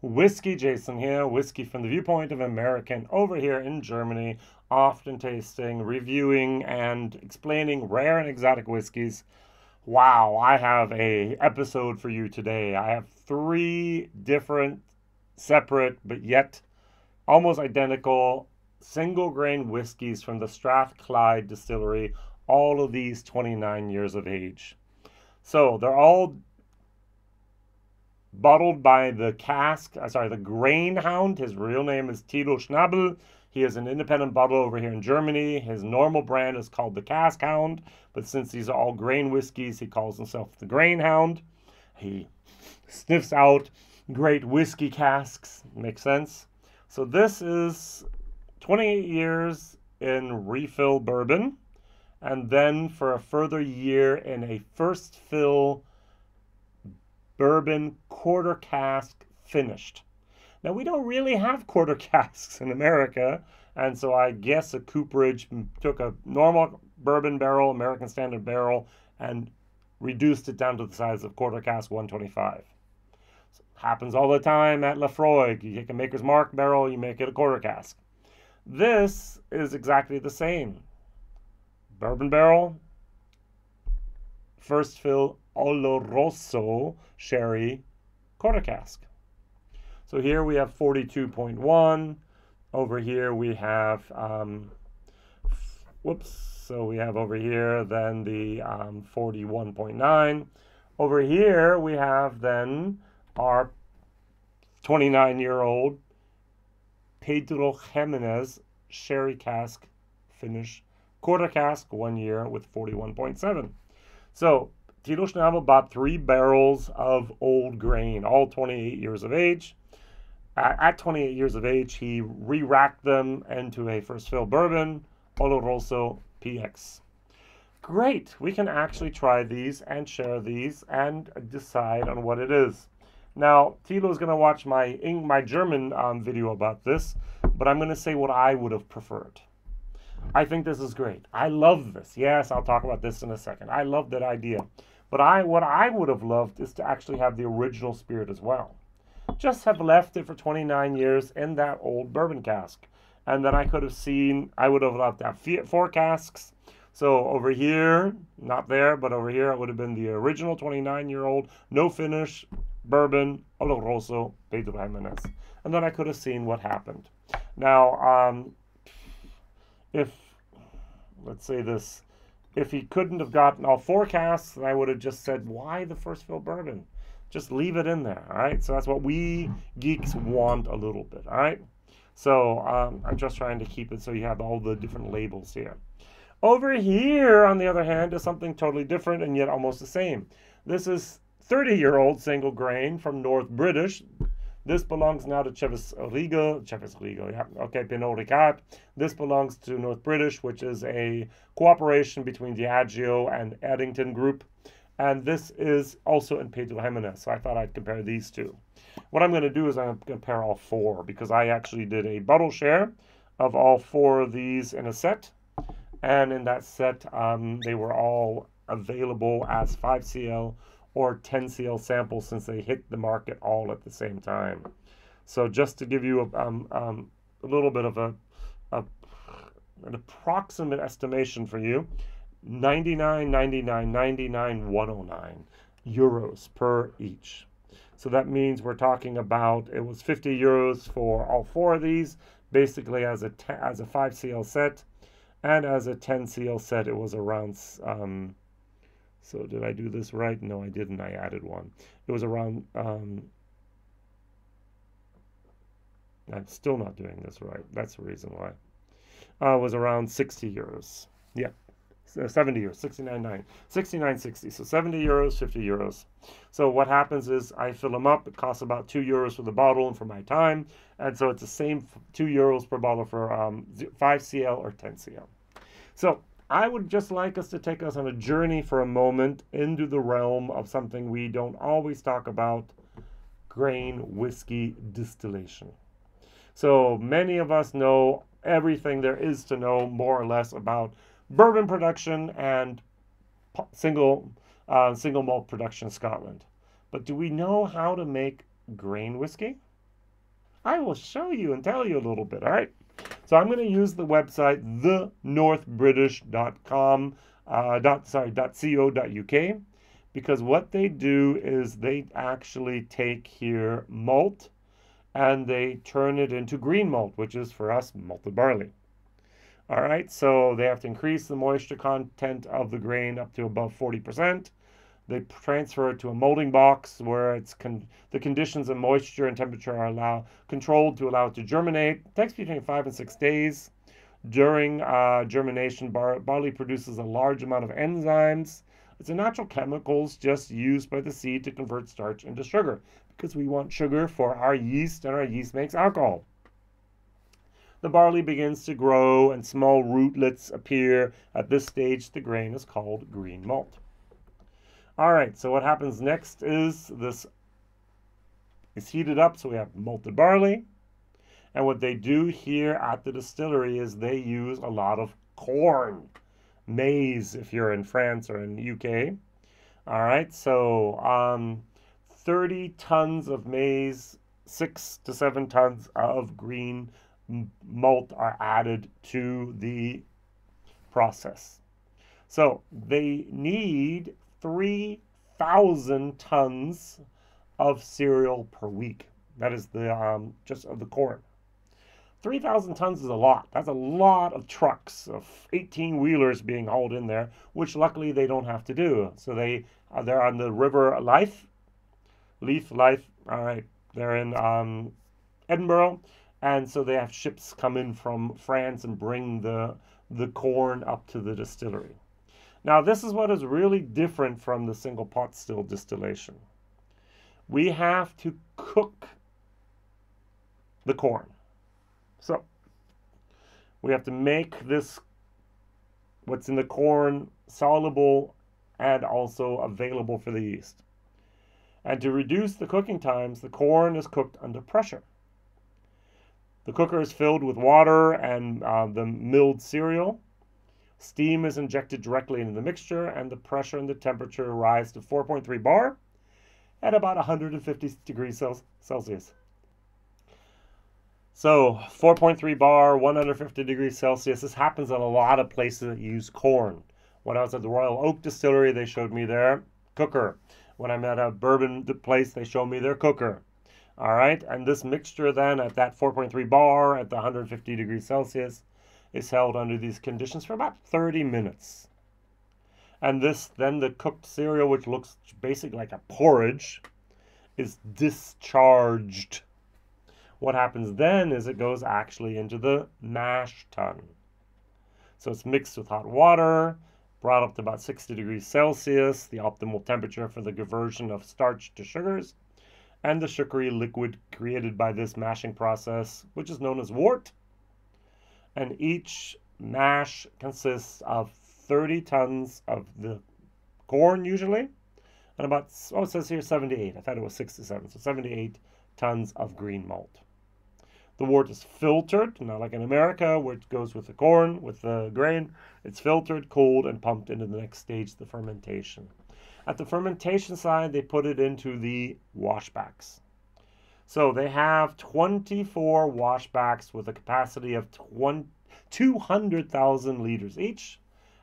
WhiskyJason here, whiskey from the viewpoint of American over here in Germany, often tasting, reviewing, and explaining rare and exotic whiskeys. Wow, I have a episode for you today. I have three different, separate, but yet almost identical single grain whiskeys from the Strathclyde distillery, all of these 29 years of age. So they're all bottled by the the Grainhound. His real name is Tilo Schnabel. He is an independent bottler over here in Germany. His normal brand is called the Caskhound, but since these are all grain whiskeys, he calls himself the Grainhound. He sniffs out great whiskey casks. Makes sense? So this is 28 years in refill bourbon, and then for a further year in a first fill bourbon quarter cask finished. Now, we don't really have quarter casks in America, and so I guess a cooperage took a normal bourbon barrel, American standard barrel, and reduced it down to the size of quarter cask 125. So it happens all the time at Lafroig. You take a Maker's Mark barrel, you make it a quarter cask. This is exactly the same. Bourbon barrel, first fill Oloroso-Sherry-Quarter cask. So here we have 42.1. Over here we have, so we have over here then the 41.9. Over here we have then our 29-year-old Pedro Jimenez sherry cask finish, quarter cask, 1 year with 41.7. So Tilo Schnabel bought 3 barrels of old grain, all 28 years of age. At 28 years of age, he re-racked them into a first fill bourbon, Oloroso PX. Great, we can actually try these and share these and decide on what it is. Now, Tilo is going to watch my German video about this, but I'm going to say what I would have preferred. I think this is great. I love this. Yes, I'll talk about this in a second. I love that idea. But what I would have loved is to actually have the original spirit as well. Just have left it for 29 years in that old bourbon cask. And then I would have loved to have 4 casks. So over here, not there, but over here, it would have been the original 29-year-old, no finish, bourbon, Oloroso, Pedro Jimenez. And then I could have seen what happened. Now, let's say this, if he couldn't have gotten all 4 casks, then I would have just said, why the first fill bourbon? Just leave it in there, all right? So that's what we geeks want a little bit, all right? So I'm just trying to keep it so you have all the different labels here. Over here, on the other hand, is something totally different and yet almost the same. This is 30-year-old single grain from North British. This belongs now to Pinot Ricard. This belongs to North British, which is a cooperation between Diageo and Addington Group. And this is also in Pedro Jimenez, so I thought I'd compare these two. What I'm going to do is I'm going to compare all 4, because I actually did a bottle share of all 4 of these in a set. And in that set, they were all available as 5cl or 10cl samples since they hit the market all at the same time. So just to give you a little bit of an approximate estimation for you, 109 euros per each. So that means we're talking about, it was 50 euros for all 4 of these, basically as a 5cl set, and as a 10cl set it was around, so did I do this right? No, I didn't. I added one. It was around, I'm still not doing this right. That's the reason why. It was around 60 euros. Yeah. 70 euros, 69.60. So 70 euros, 50 euros. So what happens is I fill them up. It costs about 2 euros for the bottle and for my time. And so it's the same 2 euros per bottle for 5cl or 10cl. So I would just like us to take us on a journey for a moment into the realm of something we don't always talk about, grain whiskey distillation. So many of us know everything there is to know more or less about bourbon production and single malt production in Scotland. But do we know how to make grain whiskey? I will show you and tell you a little bit, all right? So I'm going to use the website thenorthbritish.com, .co.uk, because what they do is they actually take here malt and they turn it into green malt, which is for us malted barley. All right, so they have to increase the moisture content of the grain up to above 40%. They transfer it to a molding box where the conditions of moisture and temperature are controlled to allow it to germinate. It takes between 5 and 6 days. During germination, barley produces a large amount of enzymes. It's a natural chemicals just used by the seed to convert starch into sugar, because we want sugar for our yeast, and our yeast makes alcohol. The barley begins to grow and small rootlets appear. At this stage, the grain is called green malt. All right, so what happens next is this is heated up, so we have malted barley. And what they do here at the distillery is they use a lot of corn, maize if you're in France or in the UK. All right, so 30 tons of maize, 6 to 7 tons of green malt are added to the process. So they need 3,000 tons of cereal per week. That is the just of the corn. 3,000 tons is a lot. That's a lot of trucks of 18-wheelers being hauled in there, which luckily they don't have to do. So they're on the River Leith. All right, they're in Edinburgh, and so they have ships come in from France and bring the corn up to the distillery. Now, this is what is really different from the single pot still distillation. We have to cook the corn. So we have to make this, what's in the corn, soluble and also available for the yeast. And to reduce the cooking times, the corn is cooked under pressure. The cooker is filled with water and the milled cereal. Steam is injected directly into the mixture, and the pressure and the temperature rise to 4.3 bar at about 150 degrees Celsius. So 4.3 bar, 150 degrees Celsius. This happens in a lot of places that use corn. When I was at the Royal Oak Distillery, they showed me their cooker. When I'm at a bourbon place, they show me their cooker. All right, and this mixture then at that 4.3 bar at the 150 degrees Celsius is held under these conditions for about 30 minutes. And then the cooked cereal, which looks basically like a porridge, is discharged. What happens then is it goes actually into the mash tun. So it's mixed with hot water, brought up to about 60 degrees Celsius, the optimal temperature for the conversion of starch to sugars, and the sugary liquid created by this mashing process, which is known as wort. And each mash consists of 30 tons of the corn usually, and about, it says here 78. I thought it was 67, so 78 tons of green malt. The wort is filtered, not like in America where it goes with the corn, with the grain. It's filtered, cooled, and pumped into the next stage, the fermentation. At the fermentation side, they put it into the washbacks. So they have 24 washbacks with a capacity of 200,000 liters each.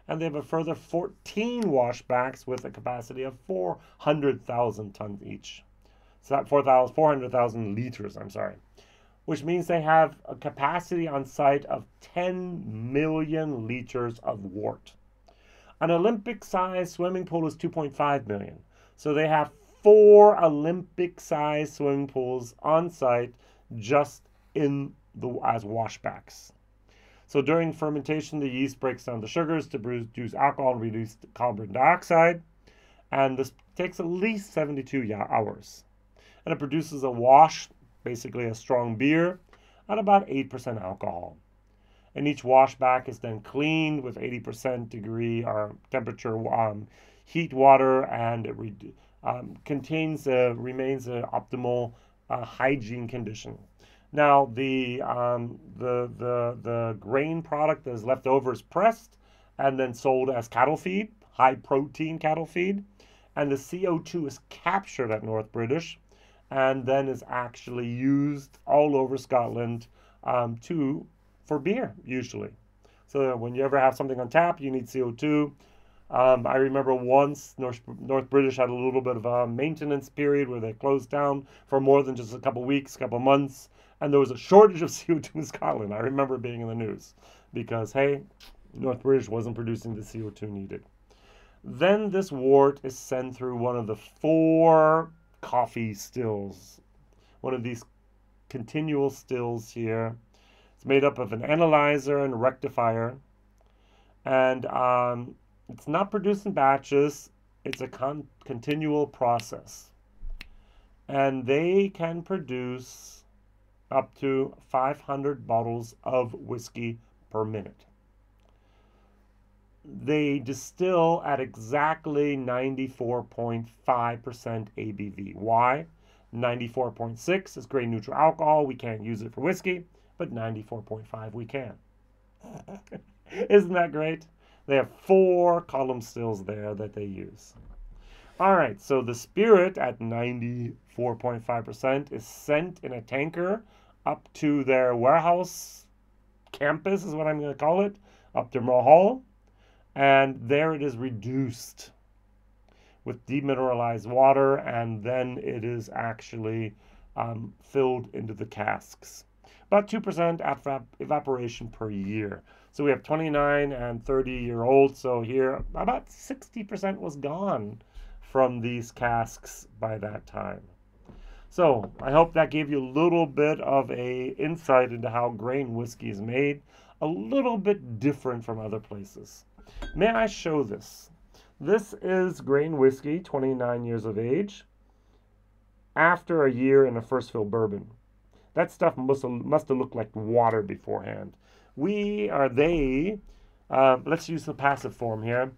And they have a further 14 washbacks with a capacity of 400,000 tons each. So that 400,000 liters, which means they have a capacity on site of 10 million liters of wort. An Olympic-sized swimming pool is 2.5 million. So they have 4 Olympic-sized swimming pools on site just as washbacks. So during fermentation, the yeast breaks down the sugars to produce alcohol and reduce carbon dioxide. And this takes at least 72 hours. And it produces a wash, basically a strong beer, at about 8% alcohol. And each washback is then cleaned with 80% degree or temperature heat water, and it remains an optimal hygiene condition. Now the grain product that is left over is pressed and then sold as cattle feed, high protein cattle feed, and the CO2 is captured at North British and then is actually used all over Scotland for beer, usually. So when you ever have something on tap, you need CO2. I remember once North British had a little bit of a maintenance period where they closed down for more than just a couple weeks, couple months, and there was a shortage of CO2 in Scotland. I remember being in the news because, hey, North British wasn't producing the CO2 needed. Then this wort is sent through one of the 4 coffee stills, one of these continual stills here. It's made up of an analyzer and rectifier, and it's not produced in batches. It's a continual process, and they can produce up to 500 bottles of whiskey per minute. They distill at exactly 94.5% ABV. Why? 94.6 is grain neutral alcohol. We can't use it for whiskey, but 94.5 we can. Isn't that great? They have 4 column stills there that they use. All right, so the spirit at 94.5% is sent in a tanker up to their warehouse campus, is what I'm going to call it, up to Mulhall. And there it is reduced with demineralized water, and then it is actually filled into the casks. About 2% evaporation per year. So we have 29 and 30-year-olds. So here, about 60% was gone from these casks by that time. So I hope that gave you a little bit of a insight into how grain whiskey is made, a little bit different from other places. May I show this? This is grain whiskey, 29 years of age, after a year in a first fill bourbon. That stuff must have looked like water beforehand. Let's use the passive form here.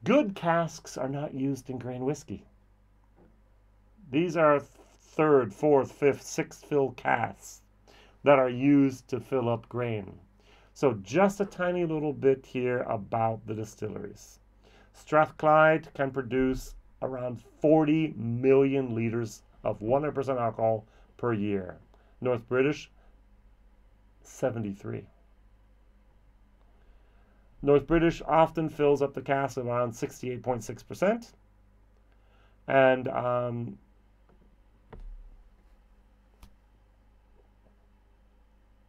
Good casks are not used in grain whiskey. These are 3rd, 4th, 5th, 6th fill casks that are used to fill up grain. So just a tiny little bit here about the distilleries. Strathclyde can produce around 40 million liters of 100% alcohol per year. North British, 73. North British often fills up the cask around 68.6%. And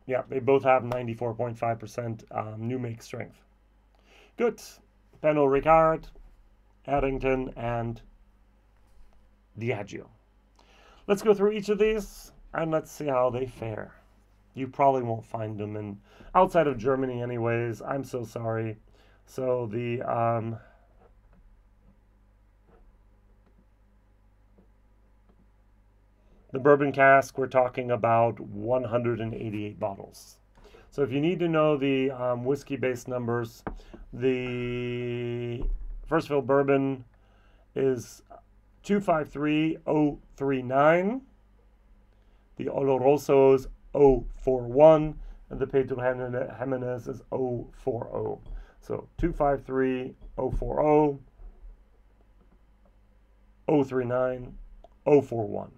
yeah, they both have 94.5% new make strength. Good. Pernod Ricard, Addington, and Diageo. Let's go through each of these and let's see how they fare. You probably won't find them outside of Germany anyways. I'm so sorry. So the bourbon cask, we're talking about 188 bottles. So if you need to know the whiskey-based numbers, the first fill bourbon is 253039. The Oloroso's 041, and the Pedro Jimenez is 040. So 253040, 039, 041.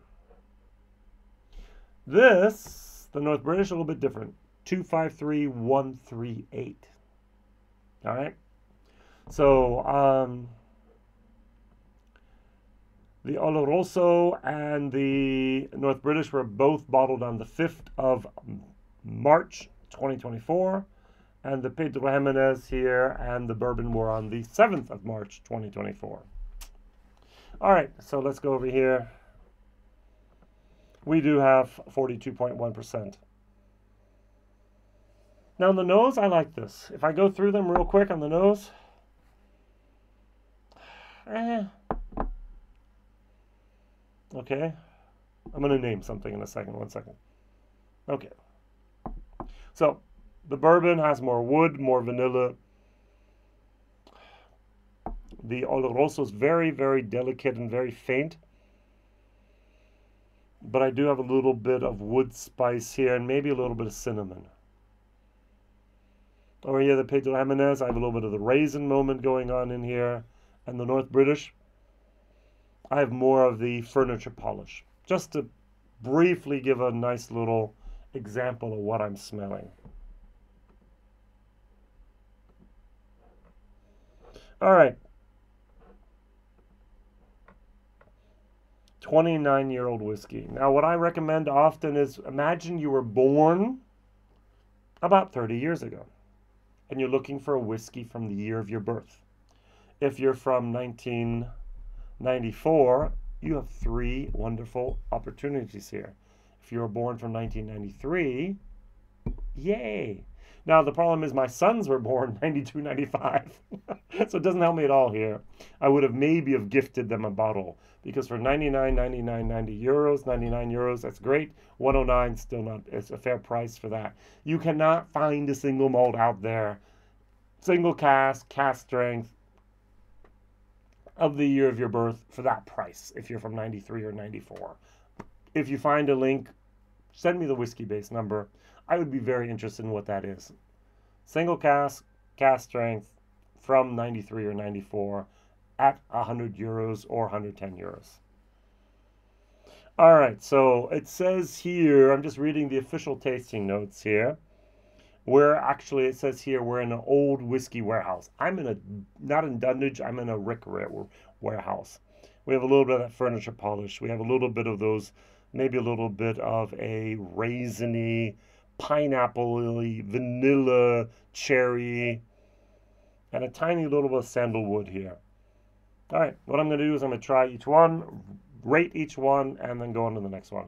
This, the North British, a little bit different. 253138. All right. So the Oloroso and the North British were both bottled on the 5th of March 2024, and the Pedro Jimenez here and the bourbon were on the 7th of March 2024. All right, so let's go over here. We do have 42.1%. Now on the nose, I like this. If I go through them real quick on the nose, okay. I'm going to name something in a second. 1 second. Okay. So, the bourbon has more wood, more vanilla. The Oloroso is very, very delicate and very faint. But I do have a little bit of wood spice here and maybe a little bit of cinnamon. Over here, the Pedro Jimenez, I have a little bit of the raisin moment going on in here. And the North British, I have more of the furniture polish. Just to briefly give a nice little example of what I'm smelling. All right. 29-year-old whiskey. Now, what I recommend often is imagine you were born about 30 years ago, and you're looking for a whiskey from the year of your birth. If you're from 1994, you have 3 wonderful opportunities here. If you were born from 1993, yay! Now, the problem is my sons were born 92, 95, so it doesn't help me at all here. I would have maybe have gifted them a bottle, because for 99, 99, 90 euros, 99 euros, that's great. 109, still not, it's a fair price for that. You cannot find a single malt out there, single cask, cask strength, of the year of your birth for that price, if you're from 93 or 94. If you find a link, send me the Whiskybase number. I would be very interested in what that is. Single cask, cask strength from 93 or 94 at 100 euros or 110 euros. All right, so it says here, I'm just reading the official tasting notes here, where actually it says here we're in an old whiskey warehouse. I'm in a, not in Dundridge, I'm in a Rick warehouse. We have a little bit of that furniture polish. We have a little bit of those, maybe a little bit of a raisiny, pineapple-y, vanilla, cherry, and a tiny little bit of sandalwood here. All right, what I'm going to do is I'm going to try each one, rate each one, and then go on to the next one.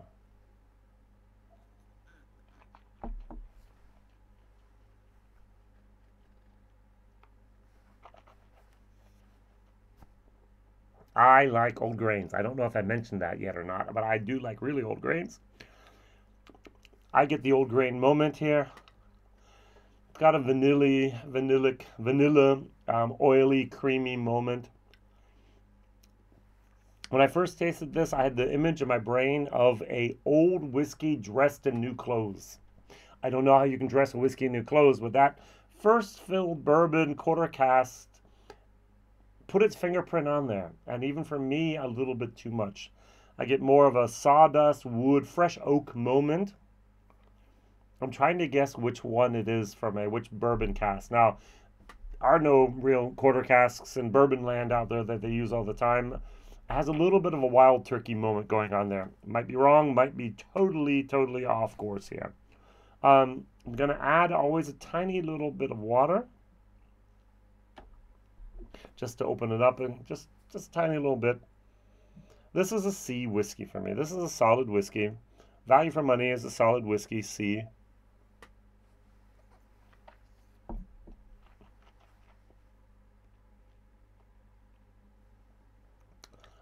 I like old grains. I don't know if I mentioned that yet or not, but I do like really old grains. I get the old grain moment here. It's got a vanilla, oily, creamy moment. When I first tasted this, I had the image in my brain of a old whiskey dressed in new clothes. I don't know how you can dress a whiskey in new clothes, but that first filled bourbon quarter cask put its fingerprint on there, and even for me, a little bit too much. I get more of a sawdust, wood, fresh oak moment. I'm trying to guess which one it is from which bourbon cask. Now, there are no real quarter casks in bourbon land out there that they use all the time. It has a little bit of a wild turkey moment going on there. Might be wrong, might be totally off course here. I'm going to add always a tiny little bit of water, just to open it up, and just a tiny little bit. This is a C whiskey for me. This is a solid whiskey. Value for money is a solid whiskey, C.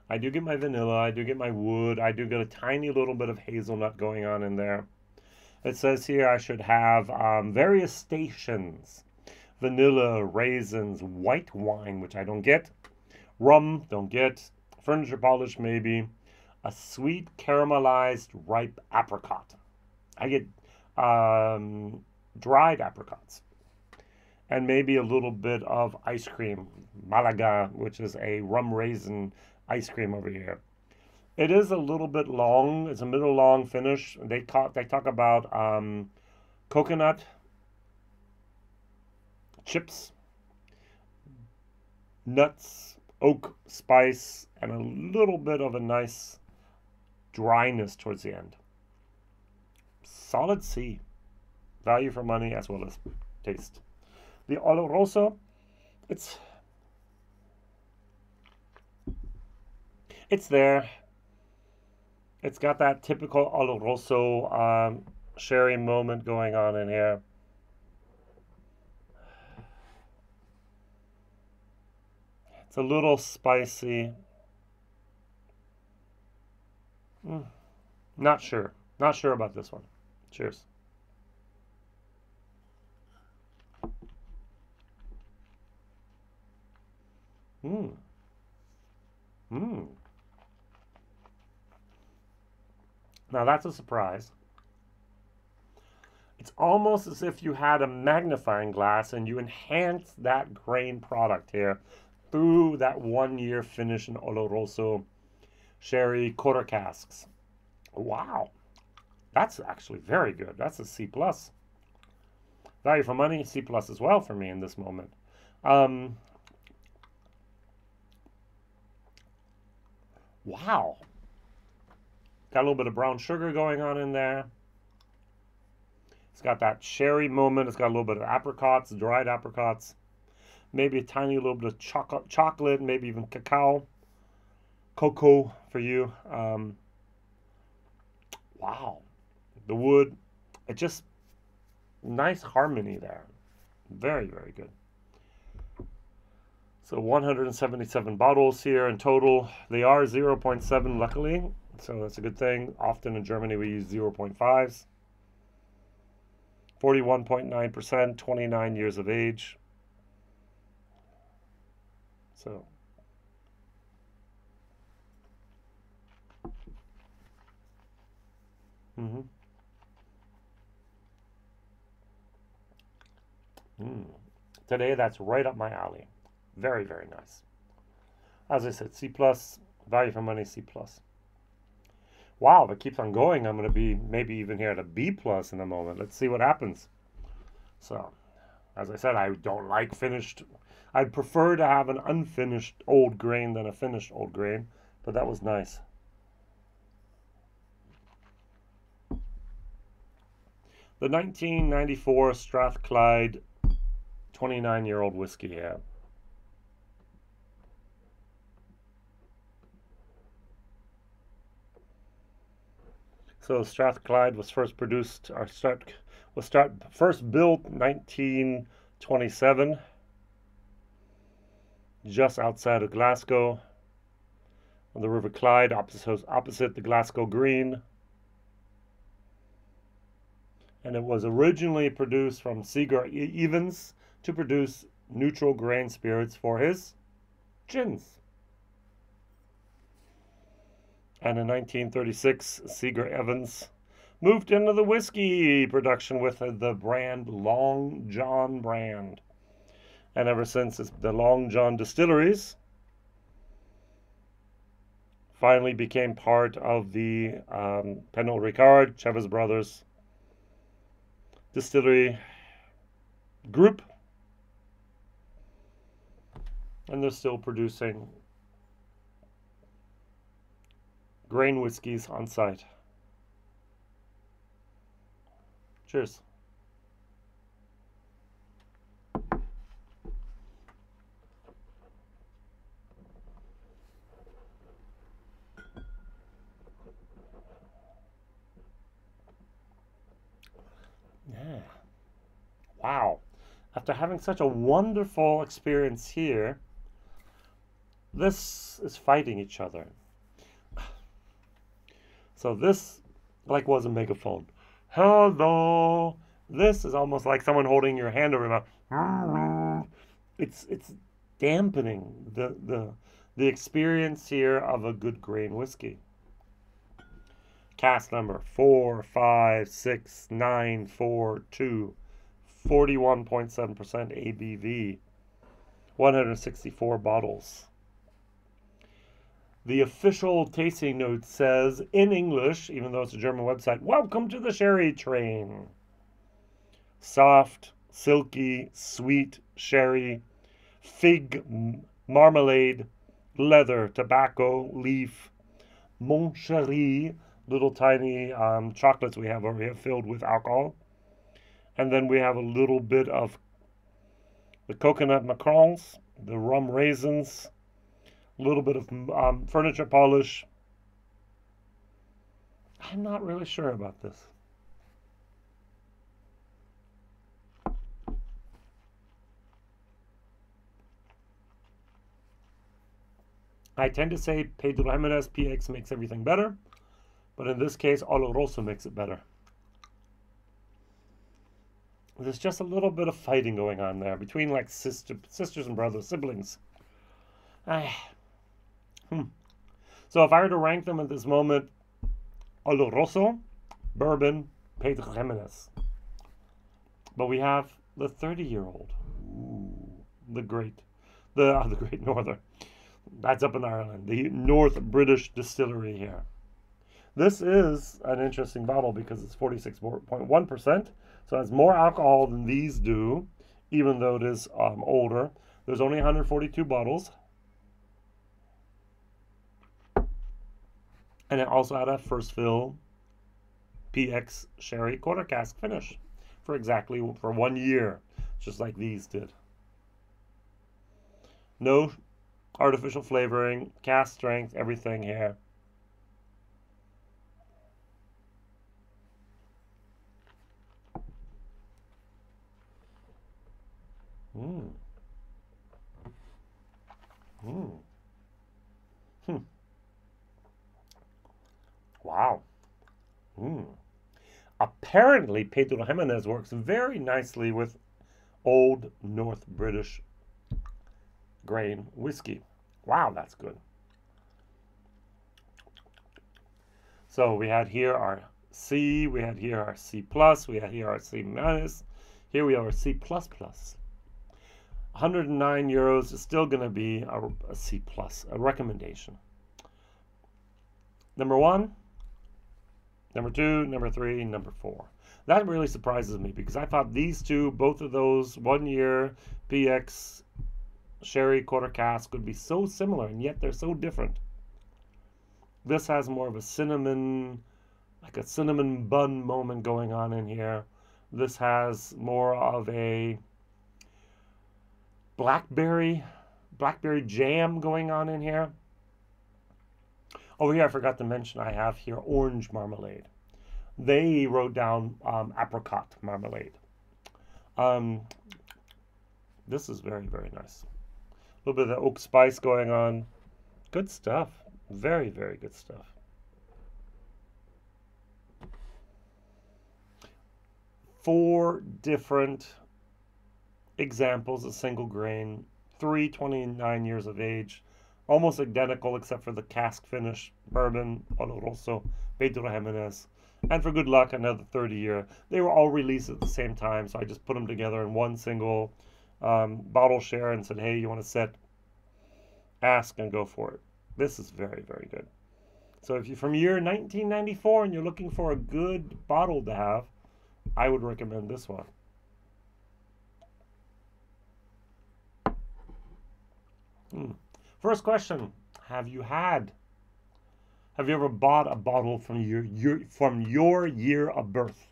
I do get my vanilla, I do get my wood, I do get a tiny little bit of hazelnut going on in there. It says here I should have various stations. Vanilla, raisins, white wine, which I don't get. Rum, don't get. Furniture polish, maybe. A sweet caramelized ripe apricot. I get dried apricots. And maybe a little bit of ice cream. Malaga, which is a rum raisin ice cream over here. It is a little bit long. It's a middle long finish. They talk about coconut chips, nuts, oak spice, and a little bit of a nice dryness towards the end. Solid C. Value for money as well as taste. The Oloroso, it's there. It's got that typical Oloroso sherry moment going on in here. It's a little spicy. Not sure. Not sure about this one. Cheers. Now that's a surprise. It's almost as if you had a magnifying glass and you enhanced that grain product here through that 1 year finish in Oloroso. Oloroso-Sherry-Quarter casks. Wow, that's actually very good. That's a C plus. Value for money, C plus as well for me in this moment. Wow. Got a little bit of brown sugar going on in there. It's got that sherry moment. It's got a little bit of apricots, dried apricots. Maybe a tiny little bit of chocolate, maybe even cocoa for you. Wow. The wood, it just, nice harmony there. Very, very good. So 177 bottles here in total. They are 0.7 luckily, so that's a good thing. Often in Germany we use 0.5s. 41.9%, 29 years of age. So today that's right up my alley. Very, very nice. As I said, C plus, value for money, C plus. Wow, if it keeps on going, I'm going to be maybe even here at a B plus in a moment. Let's see what happens. So, as I said, I don't like finished. I'd prefer to have an unfinished old grain than a finished old grain, but that was nice. The 1994 Strathclyde 29-year-old whiskey here. So Strathclyde was first produced, first built 1927, just outside of Glasgow, on the River Clyde, opposite the Glasgow Green. And it was originally produced from Seager Evans to produce neutral grain spirits for his gins. And in 1936, Seager Evans moved into the whiskey production with the brand Long John brand. And ever since, it's the Long John distilleries finally became part of the Pernod Ricard, Chevez Brothers distillery group. And they're still producing grain whiskeys on site. Cheers. Yeah. Wow. After having such a wonderful experience here, this is fighting each other. So this was a megaphone. Hello. This is almost like someone holding your hand over your mouth. It's dampening the experience here of a good grain whiskey. Cask number 456942, 41.7% ABV, 164 bottles. The official tasting note says, in English, even though it's a German website, "Welcome to the sherry train." Soft, silky, sweet sherry, fig, marmalade, leather, tobacco, leaf, mon chéri, little tiny chocolates we have over here filled with alcohol. And then we have a little bit of the coconut macarons, the rum raisins, a little bit of furniture polish. I'm not really sure about this. I tend to say Pedro Jimenez PX makes everything better, but in this case, Oloroso makes it better. There's just a little bit of fighting going on there between like sisters and brothers, siblings. So if I were to rank them at this moment, Oloroso, bourbon, Pedro Jimenez. But we have the 30-year-old, the great norther. That's up in Ireland, the North British distillery here. This is an interesting bottle because it's 46.1%, so it has more alcohol than these do, even though it is older. There's only 142 bottles. And it also had a first fill PX sherry quarter cask finish for 1 year, just like these did. No artificial flavoring, cask strength, everything here. Mm. Mm. Hmm. Wow. Mm. Apparently, Pedro Jimenez works very nicely with Old North British grain whiskey. Wow, that's good. So we had here our C, we had here our C+, we had here our C-, here we have our C++. 109 euros is still going to be a C+, a recommendation. Number 1, number 2, number 3, number 4. That really surprises me because I thought these two, both of those 1 year PX sherry quarter cask would be so similar, and yet they're so different. This has more of a cinnamon, like a cinnamon bun moment going on in here. This has more of a blackberry jam going on in here. Over here, I forgot to mention, I have here orange marmalade. They wrote down apricot marmalade. This is very, very nice. A little bit of the oak spice going on. Good stuff. Very, very good stuff. Four different examples of single grain, 29 years of age, almost identical except for the cask finish bourbon, Oloroso, Pedro Jimenez, and for good luck, another 30 year. They were all released at the same time, so I just put them together in one single bottle share and said, hey, you want to set, ask, and go for it. This is very, very good. So if you're from year 1994 and you're looking for a good bottle to have, I would recommend this one. First question, have you ever bought a bottle from your year of birth?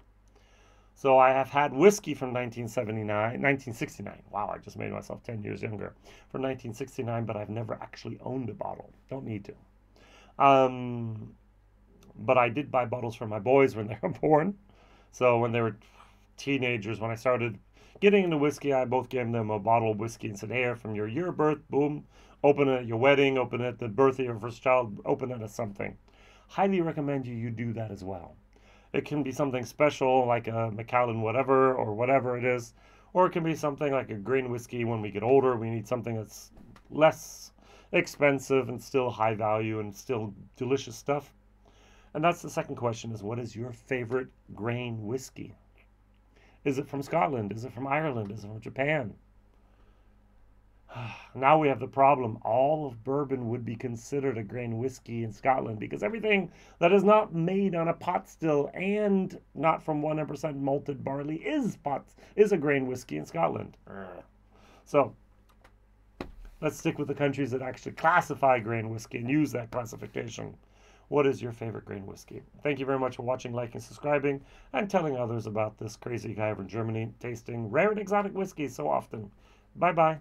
So I have had whiskey from 1969. Wow, I just made myself 10 years younger. From 1969, but I've never actually owned a bottle. Don't need to. But I did buy bottles for my boys when they were born. So when they were teenagers, when I started getting into whiskey, I both gave them a bottle of whiskey and said, hey, from your year of birth, boom, open it at your wedding, open it at the birth of your first child, open it as something. Highly recommend you do that as well. It can be something special like a Macallan whatever or whatever it is, or it can be something like a grain whiskey. When we get older, we need something that's less expensive and still high value and still delicious stuff. And that's the second question, is what is your favorite grain whiskey? Is it from Scotland? Is it from Ireland? Is it from Japan? Now we have the problem. All of bourbon would be considered a grain whiskey in Scotland because everything that is not made on a pot still and not from 100% malted barley is a grain whiskey in Scotland. So let's stick with the countries that actually classify grain whiskey and use that classification. What is your favorite grain whiskey? Thank you very much for watching, liking, subscribing, and telling others about this crazy guy over in Germany tasting rare and exotic whiskey so often. Bye-bye.